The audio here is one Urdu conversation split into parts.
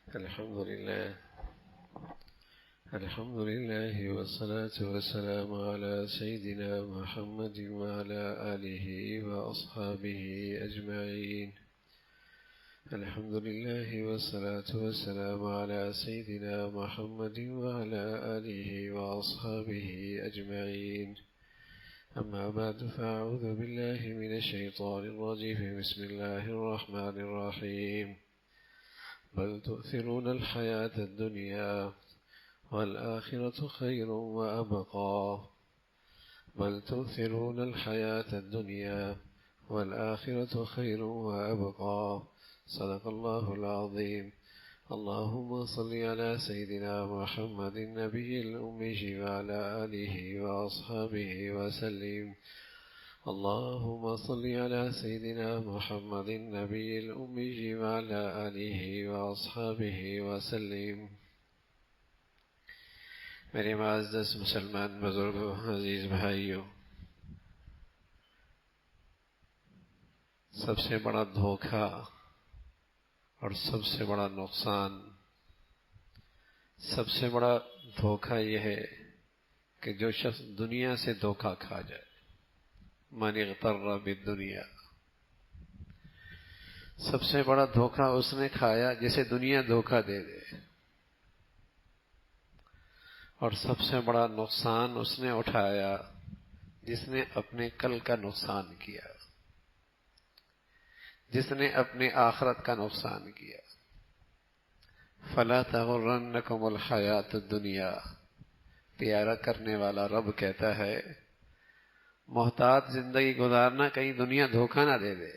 الحمد لله والصلاة والسلام على سيدنا محمد وعلى آله وأصحابه أجمعين. الحمد لله والصلاة والسلام على سيدنا محمد وعلى آله وأصحابه أجمعين. أما بعد، فأعوذ بالله من الشيطان الرجيم. بسم الله الرحمن الرحيم. بل تؤثرون الحياة الدنيا والآخرة خير وأبقى. بل تؤثرون الحياة الدنيا والآخرة خير وأبقى. صدق الله العظيم. اللهم صل على سيدنا محمد النبي الأمي وعلى آله وأصحابه وسلم. اللهم صل على سيدنا محمد النبي الأمي وعلى آله وأصحابه وسلم. میرے معزز مسلمان بزرگوں، عزیز بھائیوں، سب سے بڑا دھوکہ اور سب سے بڑا نقصان، سب سے بڑا دھوکہ یہ ہے کہ جو شخص دنیا سے دھوکہ کھا جائے. من اغتر بالدنیا، سب سے بڑا دھوکہ اس نے کھایا جسے دنیا دھوکہ دے دے، اور سب سے بڑا نقصان اس نے اٹھایا جس نے اپنے کل کا نقصان کیا، جس نے اپنے آخرت کا نقصان کیا. فلا تغرنکم الحیات الدنیا، پیارا کرنے والا رب کہتا ہے محتاط زندگی گزارنا، کہیں دنیا دھوکہ نہ دے دے،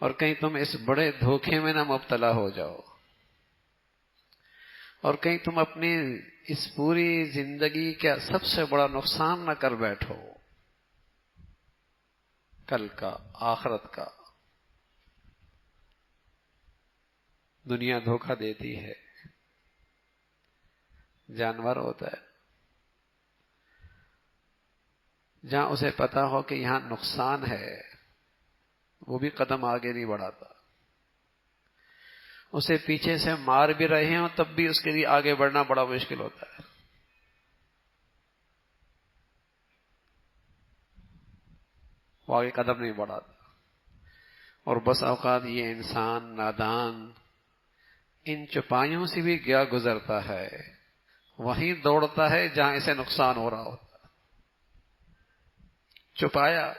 اور کہیں تم اس بڑے دھوکے میں نہ مبتلا ہو جاؤ، اور کہیں تم اپنی اس پوری زندگی کا سب سے بڑا نقصان نہ کر بیٹھو، کل کا، آخرت کا. دنیا دھوکہ دیتی ہے. جانور ہوتا ہے، جہاں اسے پتا ہو کہ یہاں نقصان ہے وہ بھی قدم آگے نہیں بڑھاتا. اسے پیچھے سے مار بھی رہے ہوں تب بھی اس کے لیے آگے بڑھنا بڑا مشکل ہوتا ہے. وہ آگے قدم نہیں بڑھاتا. اور بس اوقات یہ انسان نادان ان چپائیوں سے بھی گیا گزرتا ہے، وہیں دوڑتا ہے جہاں اسے نقصان ہو رہا ہوتا. چھپایا،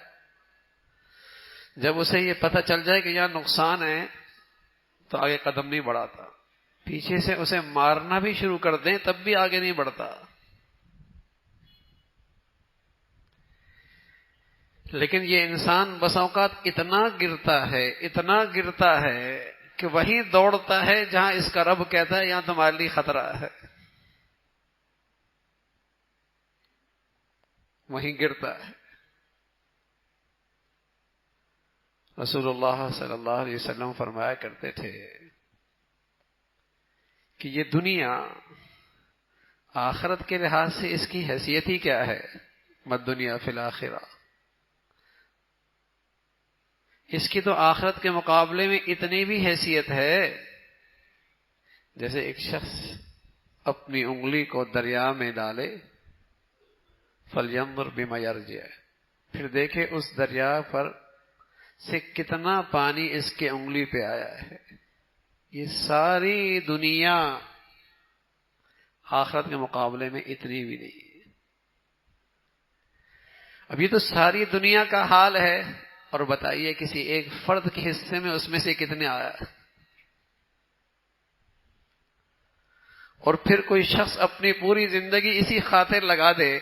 جب اسے یہ پتہ چل جائے کہ یہاں نقصان ہے تو آگے قدم نہیں بڑھاتا. پیچھے سے اسے مارنا بھی شروع کر دیں تب بھی آگے نہیں بڑھتا. لیکن یہ انسان بس اوقات اتنا گرتا ہے کہ وہیں دوڑتا ہے جہاں اس کا رب کہتا ہے یہاں تمہارے لیے خطرہ ہے، وہیں گرتا ہے. رسول اللہ صلی اللہ علیہ وسلم فرمایا کرتے تھے کہ یہ دنیا آخرت کے لحاظ سے اس کی حیثیت ہی کیا ہے. مد دنیا فی الآخرہ، اس کی تو آخرت کے مقابلے میں اتنی بھی حیثیت ہے جیسے ایک شخص اپنی انگلی کو دریا میں ڈالے، فَلْيَنْظُرْ بِمَا يَرْجِعُ، پھر دیکھے اس دریا پر سے کتنا پانی اس کے انگلی پہ آیا ہے. یہ ساری دنیا آخرت کے مقابلے میں اتنی بھی نہیں. اب یہ تو ساری دنیا کا حال ہے، اور بتائیے کسی ایک فرد کے حصے میں اس میں سے کتنے آیا. اور پھر کوئی شخص اپنی پوری زندگی اسی خاطر لگا دے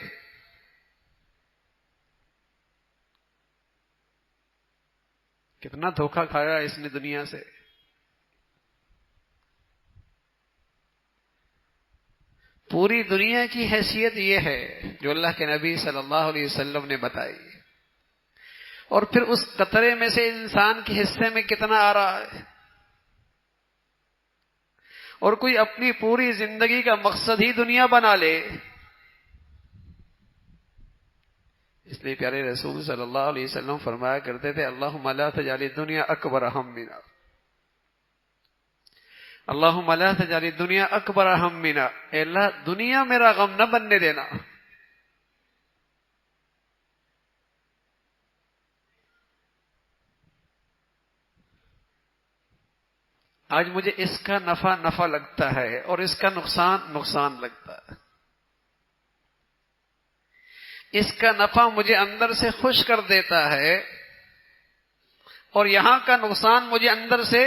کتنا دھوکہ کھایا اس نے دنیا سے. پوری دنیا کی حیثیت یہ ہے جو اللہ کے نبی صلی اللہ علیہ وسلم نے بتائی، اور پھر اس قطرے میں سے انسان کے حصے میں کتنا آ رہا ہے. اور کوئی اپنی پوری زندگی کا مقصد ہی دنیا بنا لے. اس لیے پیارے رسول صلی اللہ علیہ وسلم فرمایا کرتے تھے اللہم لا تجعل الدنیا اکبر ہمنا، اللہم لا تجعل الدنیا اکبر ہمنا، اے اللہ دنیا میرا غم نہ بننے دینا۔ آج مجھے اس کا نفع نفع لگتا ہے اور اس کا نقصان نقصان لگتا ہے۔ اس کا نفع مجھے اندر سے خوش کر دیتا ہے اور یہاں کا نقصان مجھے اندر سے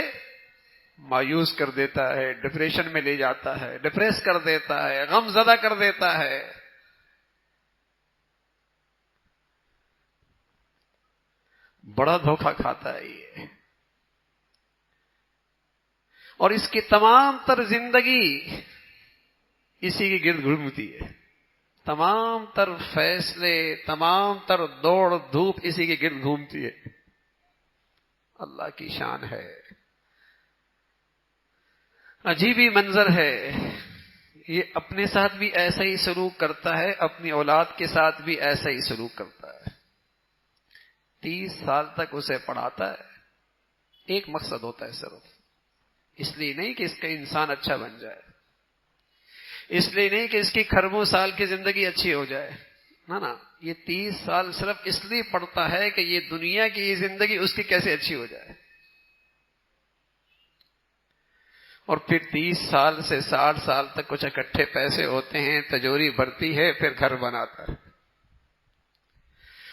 مایوس کر دیتا ہے، ڈپریشن میں لے جاتا ہے، ڈپریس کر دیتا ہے، غم زدہ کر دیتا ہے۔ بڑا دھوکہ کھاتا ہے یہ، اور اس کی تمام تر زندگی اسی کے گرد گھومتی ہے، تمام تر فیصلے، تمام تر دوڑ دھوپ اسی کے گرد گھومتی ہے۔ اللہ کی شان ہے، عجیب ہی منظر ہے۔ یہ اپنے ساتھ بھی ایسا ہی سلوک کرتا ہے، اپنی اولاد کے ساتھ بھی ایسا ہی سلوک کرتا ہے۔ 30 سال تک اسے پڑھاتا ہے، ایک مقصد ہوتا ہے صرف، اس لیے نہیں کہ اس کا انسان اچھا بن جائے، اس لیے نہیں کہ اس کی کھربوں سال کی زندگی اچھی ہو جائے، نا، یہ 30 سال صرف اس لیے پڑھتا ہے کہ یہ دنیا کی یہ زندگی اس کی کیسے اچھی ہو جائے، اور پھر 30 سال سے 60 سال تک کچھ اکٹھے پیسے ہوتے ہیں، تجوری بڑھتی ہے، پھر گھر بناتا ہے،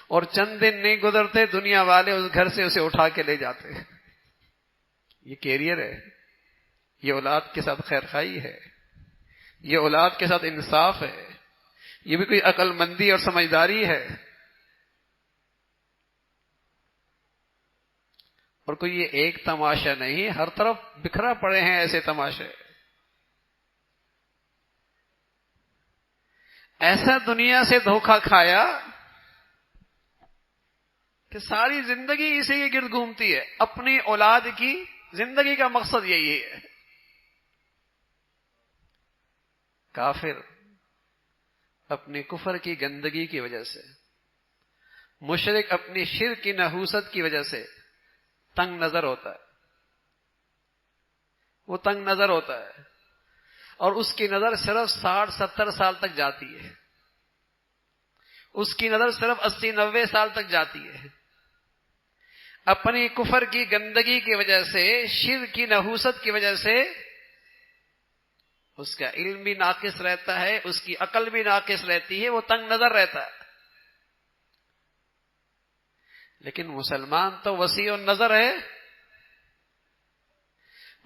اور چند دن نہیں گزرتے دنیا والے اس گھر سے اسے اٹھا کے لے جاتے ہیں۔ یہ کیریئر ہے، یہ اولاد کے ساتھ خیر خواہی ہے، یہ اولاد کے ساتھ انصاف ہے، یہ بھی کوئی عقل مندی اور سمجھداری ہے، اور کوئی یہ ایک تماشا نہیں، ہر طرف بکھرا پڑے ہیں ایسے تماشے۔ ایسا دنیا سے دھوکہ کھایا کہ ساری زندگی اسی کے گرد گھومتی ہے، اپنی اولاد کی زندگی کا مقصد یہی ہے۔ کافر اپنے کفر کی گندگی کی وجہ سے، مشرک اپنی شرک کی نحوست کی وجہ سے تنگ نظر ہوتا ہے، وہ تنگ نظر ہوتا ہے، اور اس کی نظر صرف 60-70 سال تک جاتی ہے، اس کی نظر صرف 80-90 سال تک جاتی ہے۔ اپنی کفر کی گندگی کی وجہ سے، شرک کی نحوست کی وجہ سے اس کا علم بھی ناقص رہتا ہے، اس کی عقل بھی ناقص رہتی ہے، وہ تنگ نظر رہتا ہے۔ لیکن مسلمان تو وسیع النظر ہے،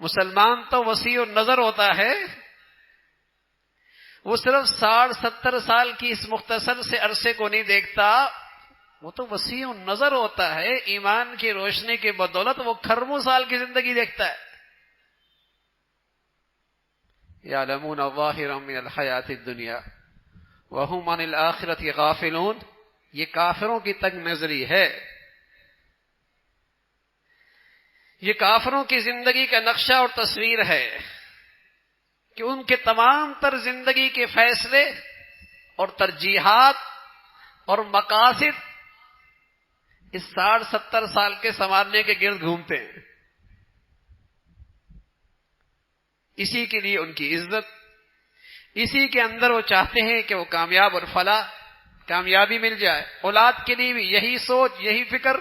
مسلمان تو وسیع النظر ہوتا ہے، وہ صرف 60-70 سال کی اس مختصر سے عرصے کو نہیں دیکھتا، وہ تو وسیع النظر ہوتا ہے، ایمان کی روشنی کی بدولت وہ کھربوں سال کی زندگی دیکھتا ہے۔ یعلمون ظاہرا من الحیات الدنیا وہم عن الآخرۃ غافلون، یہ کافروں کی تنگ نظری ہے، یہ کافروں کی زندگی کا نقشہ اور تصویر ہے کہ ان کے تمام تر زندگی کے فیصلے اور ترجیحات اور مقاصد اس 60-70 سال کے سنوارنے کے گرد گھومتے ہیں۔ اسی کے لیے ان کی عزت، اسی کے اندر وہ چاہتے ہیں کہ وہ کامیاب اور فلاح، کامیابی مل جائے۔ اولاد کے لیے بھی یہی سوچ، یہی فکر۔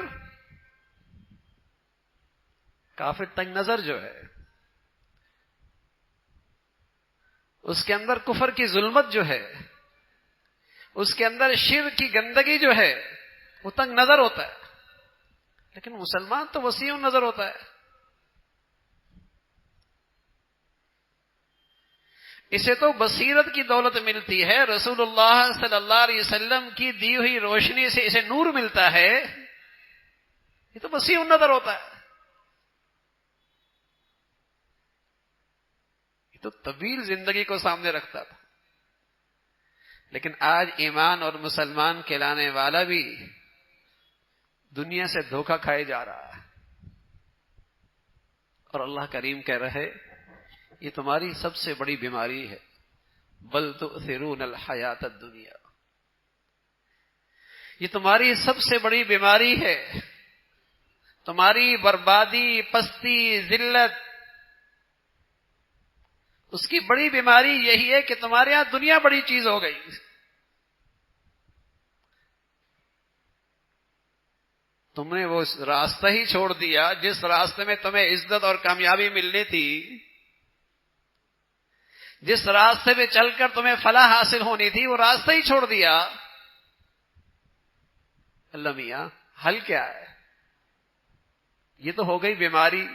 کافر تنگ نظر جو ہے، اس کے اندر کفر کی ظلمت جو ہے، اس کے اندر شرک کی گندگی جو ہے، وہ تنگ نظر ہوتا ہے۔ لیکن مسلمان تو وسیع نظر ہوتا ہے۔ اسے تو بصیرت کی دولت ملتی ہے، رسول اللہ صلی اللہ علیہ وسلم کی دی ہوئی روشنی سے اسے نور ملتا ہے، یہ تو وسیع نظر ہوتا ہے۔ یہ تو طویل زندگی کو سامنے رکھتا تھا۔ لیکن آج ایمان اور مسلمان کہلانے والا بھی دنیا سے دھوکہ کھائے جا رہا ہے، اور اللہ کریم کہہ رہے یہ تمہاری سب سے بڑی بیماری ہے، بل تؤثرون الحیات الدنیا، یہ تمہاری سب سے بڑی بیماری ہے، تمہاری بربادی، پستی، ذلت اس کی بڑی بیماری یہی ہے کہ تمہارے ہاں دنیا بڑی چیز ہو گئی. تم نے وہ راستہ ہی چھوڑ دیا جس راستے میں تمہیں عزت اور کامیابی ملنی تھی، جس راستے پہ چل کر تمہیں فلاح حاصل ہونی تھی، وہ راستہ ہی چھوڑ دیا. اللہ میاں حل کیا ہے؟ یہ تو ہو گئی بیماری.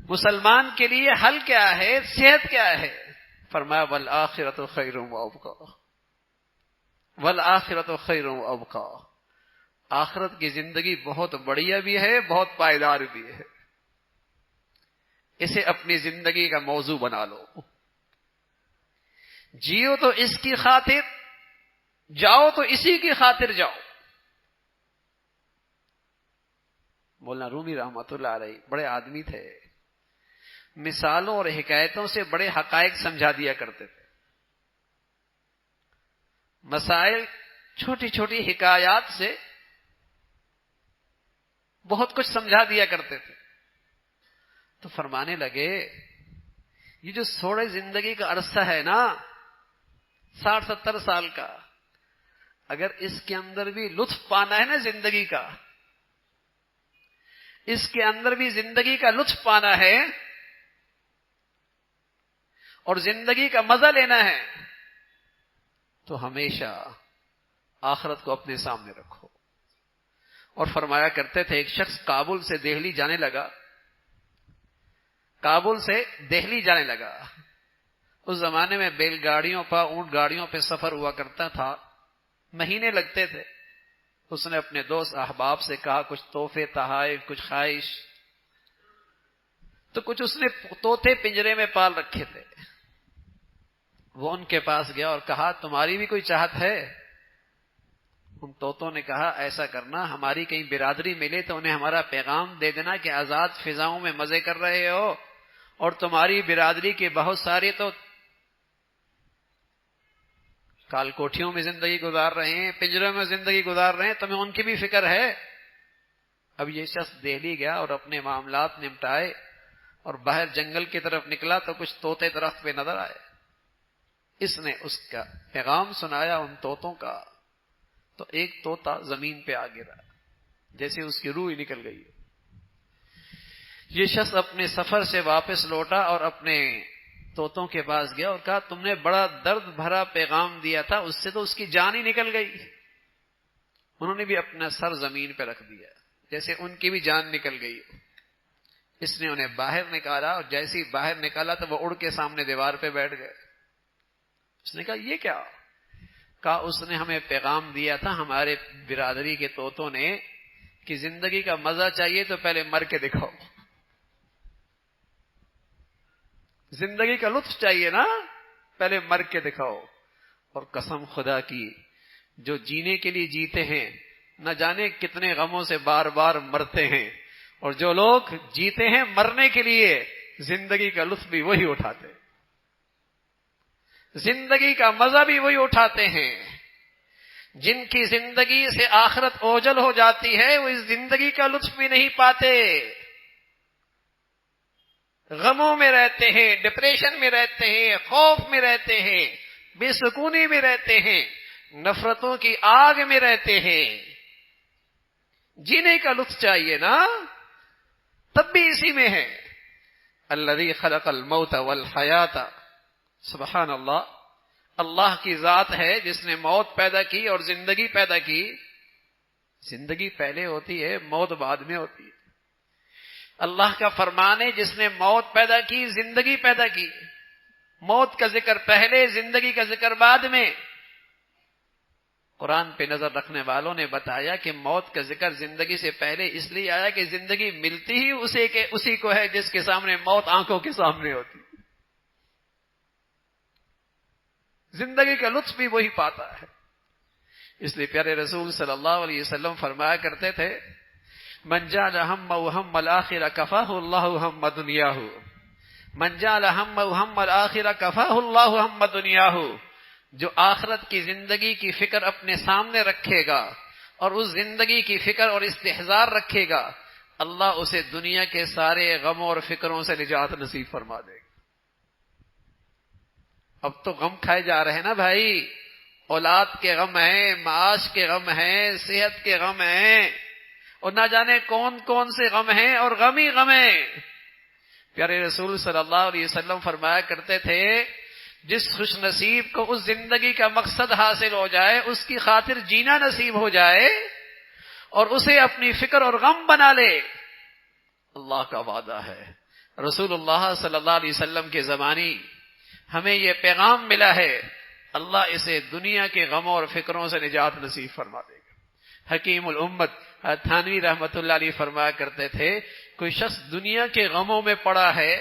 مسلمان کے لیے حل کیا ہے؟ صحت کیا ہے؟ فرمایا والآخرۃ خیر وابقیٰ، والآخرۃ خیر وابقیٰ. آخرت کی زندگی بہت بڑھیا بھی ہے، بہت پائیدار بھی ہے. اسے اپنی زندگی کا موضوع بنا لو. جیو تو اس کی خاطر، جاؤ تو اسی کی خاطر جاؤ. مولانا رومی رحمۃ اللہ علیہ بڑے آدمی تھے، مثالوں اور حکایتوں سے بڑے حقائق سمجھا دیا کرتے تھے. مسائل چھوٹی چھوٹی حکایات سے بہت کچھ سمجھا دیا کرتے تھے. تو فرمانے لگے یہ جو تھوڑے زندگی کا عرصہ ہے نا، 60-70 سال کا، اگر اس کے اندر بھی لطف پانا ہے نا زندگی کا، اس کے اندر بھی زندگی کا لطف پانا ہے اور زندگی کا مزہ لینا ہے، تو ہمیشہ آخرت کو اپنے سامنے رکھو. اور فرمایا کرتے تھے ایک شخص کابل سے دہلی جانے لگا، کابل سے دہلی جانے لگا. اس زمانے میں بیل گاڑیوں پر، اونٹ گاڑیوں پہ سفر ہوا کرتا تھا، مہینے لگتے تھے. اس نے اپنے دوست احباب سے کہا کچھ تحفے تحائف، کچھ خواہش. تو کچھ اس نے طوطے پنجرے میں پال رکھے تھے. وہ ان کے پاس گیا اور کہا تمہاری بھی کوئی چاہت ہے؟ ان طوطوں نے کہا ایسا کرنا، ہماری کہیں برادری ملے تو انہیں ہمارا پیغام دے دینا کہ آزاد فضاؤں میں مزے کر رہے ہو، اور تمہاری برادری کے بہت سارے تو کال کوٹھیوں میں زندگی گزار رہے ہیں، پنجروں میں زندگی گزار رہے ہیں، تمہیں ان کی بھی فکر ہے. اب یہ شخص دہلی گیا اور اپنے معاملات نمٹائے اور باہر جنگل کی طرف نکلا تو کچھ طوطے درخت پہ نظر آئے. اس نے اس کا پیغام سنایا ان طوطوں کا، تو ایک طوطا زمین پہ آ گرا جیسے اس کی روح نکل گئی. یہ شخص اپنے سفر سے واپس لوٹا اور اپنے طوطوں کے پاس گیا اور کہا تم نے بڑا درد بھرا پیغام دیا تھا، اس سے تو اس کی جان ہی نکل گئی. انہوں نے بھی اپنا سر زمین پہ رکھ دیا جیسے ان کی بھی جان نکل گئی. اس نے انہیں باہر نکالا اور جیسے ہی باہر نکالا تو وہ اڑ کے سامنے دیوار پہ بیٹھ گئے. اس نے کہا یہ کیا؟ کہا اس نے ہمیں پیغام دیا تھا ہمارے برادری کے طوطوں نے کہ زندگی کا مزہ چاہیے تو پہلے مر کے دکھاؤ. زندگی کا لطف چاہیے نا، پہلے مر کے دکھاؤ. اور قسم خدا کی جو جینے کے لیے جیتے ہیں نہ جانے کتنے غموں سے بار بار مرتے ہیں، اور جو لوگ جیتے ہیں مرنے کے لیے زندگی کا لطف بھی وہی اٹھاتے ہیں، زندگی کا مزہ بھی وہی اٹھاتے ہیں. جن کی زندگی سے آخرت اوجل ہو جاتی ہے وہ اس زندگی کا لطف بھی نہیں پاتے، غموں میں رہتے ہیں، ڈپریشن میں رہتے ہیں، خوف میں رہتے ہیں، بے سکونی میں رہتے ہیں، نفرتوں کی آگ میں رہتے ہیں. جینے کا لطف چاہیے نا، تب بھی اسی میں ہے. الذی خلق الموت والحیات، سبحان اللہ، اللہ کی ذات ہے جس نے موت پیدا کی اور زندگی پیدا کی. زندگی پہلے ہوتی ہے، موت بعد میں ہوتی ہے. اللہ کا فرمان ہے جس نے موت پیدا کی، زندگی پیدا کی. موت کا ذکر پہلے، زندگی کا ذکر بعد میں. قرآن پہ نظر رکھنے والوں نے بتایا کہ موت کا ذکر زندگی سے پہلے اس لیے آیا کہ زندگی ملتی ہی اسی کو ہے جس کے سامنے موت آنکھوں کے سامنے ہوتی. زندگی کا لطف بھی وہی پاتا ہے. اس لیے پیارے رسول صلی اللہ علیہ وسلم فرمایا کرتے تھے من جعل همه هم الآخرة كفاه الله هم دنیاه، من جعل همه هم الآخرة كفاه الله هم دنیاه. جو آخرت کی زندگی کی فکر اپنے سامنے رکھے گا اور اس زندگی کی فکر اور استحضار رکھے گا، اللہ اسے دنیا کے سارے غموں اور فکروں سے نجات نصیب فرما دے گا. اب تو غم کھائے جا رہے ہیں نا بھائی، اولاد کے غم ہیں، معاش کے غم ہیں، صحت کے غم ہیں، اور نہ جانے کون کون سے غم ہیں، اور غم ہی غم ہیں۔ پیارے رسول صلی اللہ علیہ وسلم فرمایا کرتے تھے، جس خوش نصیب کو اس زندگی کا مقصد حاصل ہو جائے، اس کی خاطر جینا نصیب ہو جائے اور اسے اپنی فکر اور غم بنا لے، اللہ کا وعدہ ہے، رسول اللہ صلی اللہ علیہ وسلم کے زمانی ہمیں یہ پیغام ملا ہے، اللہ اسے دنیا کے غموں اور فکروں سے نجات نصیب فرما دے گا۔ حکیم الامت تھانوی رحمت اللہ علیہ فرمایا کرتے تھے، کوئی شخص دنیا کے غموں میں پڑا ہے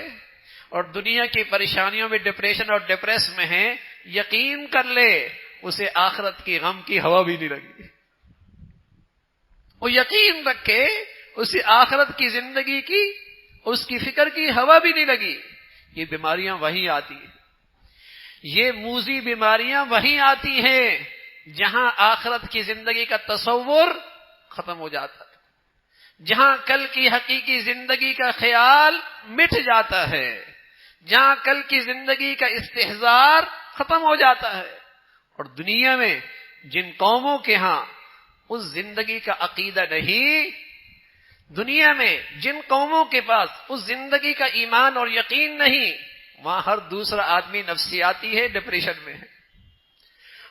اور دنیا کی پریشانیوں میں ڈپریشن اور ڈپریس میں ہے، یقین کر لے اسے آخرت کی غم کی ہوا بھی نہیں لگی۔ وہ یقین رکھے اسے آخرت کی زندگی کی، اس کی فکر کی ہوا بھی نہیں لگی۔ یہ بیماریاں وہیں آتی ہیں، یہ موذی بیماریاں وہیں آتی ہیں جہاں آخرت کی زندگی کا تصور ختم ہو جاتا ہے، جہاں کل کی حقیقی زندگی کا خیال مٹ جاتا ہے، جہاں کل کی زندگی کا استحضار ختم ہو جاتا ہے۔ اور دنیا میں جن قوموں کے ہاں اس زندگی کا عقیدہ نہیں، دنیا میں جن قوموں کے پاس اس زندگی کا ایمان اور یقین نہیں، وہاں ہر دوسرا آدمی نفسیاتی ہے، ڈپریشن میں ہے۔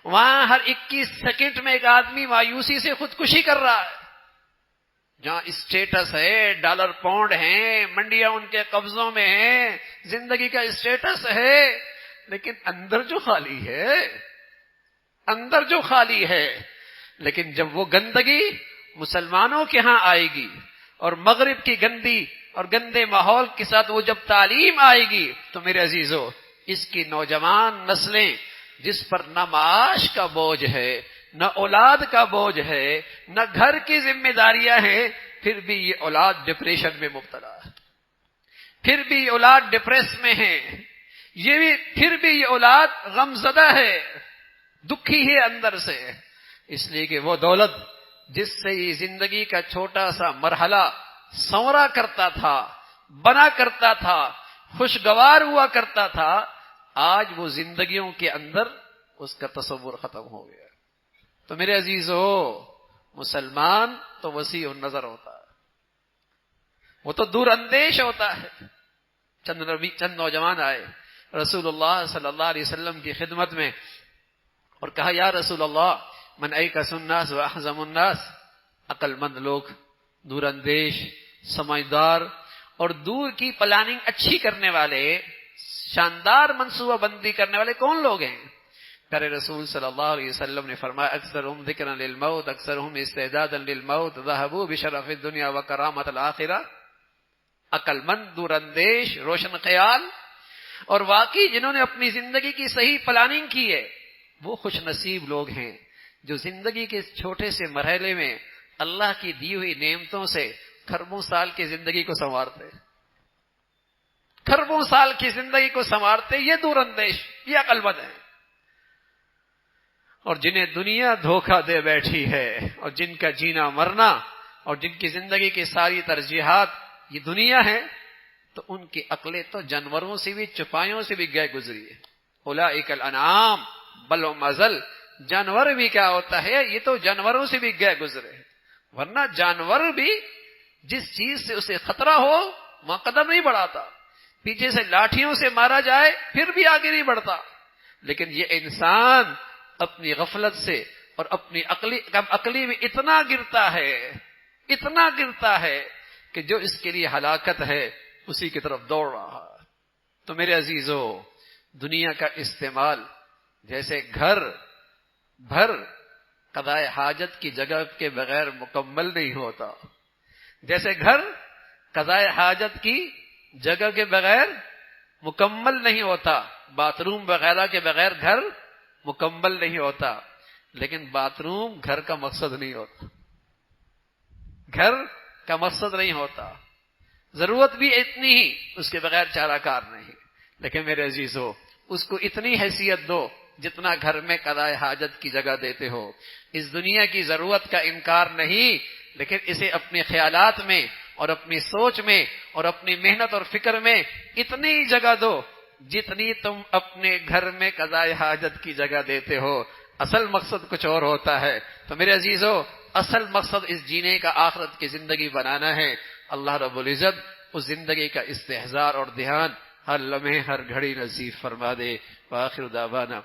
وہاں ہر 21 سیکنڈ میں ایک آدمی مایوسی سے خودکشی کر رہا ہے۔ جہاں اسٹیٹس ہے، ڈالر پاؤنڈ ہیں، منڈیاں ان کے قبضوں میں ہیں، زندگی کا اسٹیٹس ہے، لیکن اندر جو خالی ہے، اندر جو خالی ہے۔ لیکن جب وہ گندگی مسلمانوں کے ہاں آئے گی اور مغرب کی گندی اور گندے ماحول کے ساتھ وہ جب تعلیم آئے گی، تو میرے عزیزو، اس کی نوجوان نسلیں جس پر نہ معاش کا بوجھ ہے، نہ اولاد کا بوجھ ہے، نہ گھر کی ذمہ داریاں ہیں، پھر بھی یہ اولاد ڈپریشن میں مبتلا ہے، پھر بھی یہ اولاد ڈپریس میں ہے، پھر بھی یہ اولاد غم زدہ ہے، دکھی ہے اندر سے، اس لیے کہ وہ دولت جس سے یہ زندگی کا چھوٹا سا مرحلہ سنورا کرتا تھا، بنا کرتا تھا، خوشگوار ہوا کرتا تھا، آج وہ زندگیوں کے اندر اس کا تصور ختم ہو گیا۔ تو میرے عزیزو، مسلمان تو وسیع النظر ہوتا ہے، وہ تو دور اندیش ہوتا ہے۔ چند نوجوان آئے رسول اللہ صلی اللہ علیہ وسلم کی خدمت میں اور کہا، یا رسول اللہ، من ایکس الناس و احزم الناس، عقل مند لوگ، دور اندیش، سمجھدار اور دور کی پلاننگ اچھی کرنے والے، شاندار منصوبہ بندی کرنے والے کون لوگ ہیں؟ پیارے رسول صلی اللہ علیہ وسلم نے فرمایا، اکثرهم ذکرا للموت، اکثرهم استعدادا للموت، ذهبوا بشرف الدنیا وکرامت الآخرہ۔ عقل مند، دور اندیش، روشن خیال، اور واقعی جنہوں نے اپنی زندگی کی صحیح پلاننگ کی ہے، وہ خوش نصیب لوگ ہیں جو زندگی کے چھوٹے سے مرحلے میں اللہ کی دی ہوئی نعمتوں سے کھربوں سال کی زندگی کو سنوارتے، کھربوں سال کی زندگی کو سنوارتے، یہ دور اندیش، یہ عقل مند ہے۔ اور جنہیں دنیا دھوکہ دے بیٹھی ہے، اور جن کا جینا مرنا اور جن کی زندگی کی ساری ترجیحات یہ دنیا ہے، تو ان کی عقلیں تو جانوروں سے بھی، چپایوں سے بھی گئے گزری ہے۔ اولئک الانعام بل هم اضل، جانور بھی کیا ہوتا ہے، یہ تو جانوروں سے بھی گئے گزرے ہیں۔ ورنہ جانور بھی جس چیز سے اسے خطرہ ہو وہاں قدم نہیں بڑھاتا، پیچھے سے لاٹھیوں سے مارا جائے پھر بھی آگے نہیں بڑھتا، لیکن یہ انسان اپنی غفلت سے اور اپنی کم عقلی میں اتنا گرتا ہے کہ جو اس کے لیے ہلاکت ہے اسی کی طرف دوڑ رہا ہے۔ تو میرے عزیزو، دنیا کا استعمال جیسے گھر بھر قضاء حاجت کی جگہ کے بغیر مکمل نہیں ہوتا، جیسے گھر قضاء حاجت کی جگہ کے بغیر مکمل نہیں ہوتا، باتھ روم وغیرہ کے بغیر گھر مکمل نہیں ہوتا، لیکن باتھ روم گھر کا مقصد نہیں ہوتا، گھر کا مقصد نہیں ہوتا، ضرورت بھی اتنی ہی، اس کے بغیر چارہ کار نہیں۔ لیکن میرے عزیزو، اس کو اتنی حیثیت دو جتنا گھر میں قضاء حاجت کی جگہ دیتے ہو۔ اس دنیا کی ضرورت کا انکار نہیں، لیکن اسے اپنے خیالات میں اور اپنی سوچ میں اور اپنی محنت اور فکر میں اتنی جگہ دو جتنی تم اپنے گھر میں قضائے حاجت کی جگہ دیتے ہو اصل مقصد کچھ اور ہوتا ہے. تو میرے عزیزو اصل مقصد اس جینے کا آخرت کی زندگی بنانا ہے. اللہ رب العزت اس زندگی کا استحضار اور دھیان ہر لمحے ہر گھڑی نصیب فرما دے. وآخر دعوانا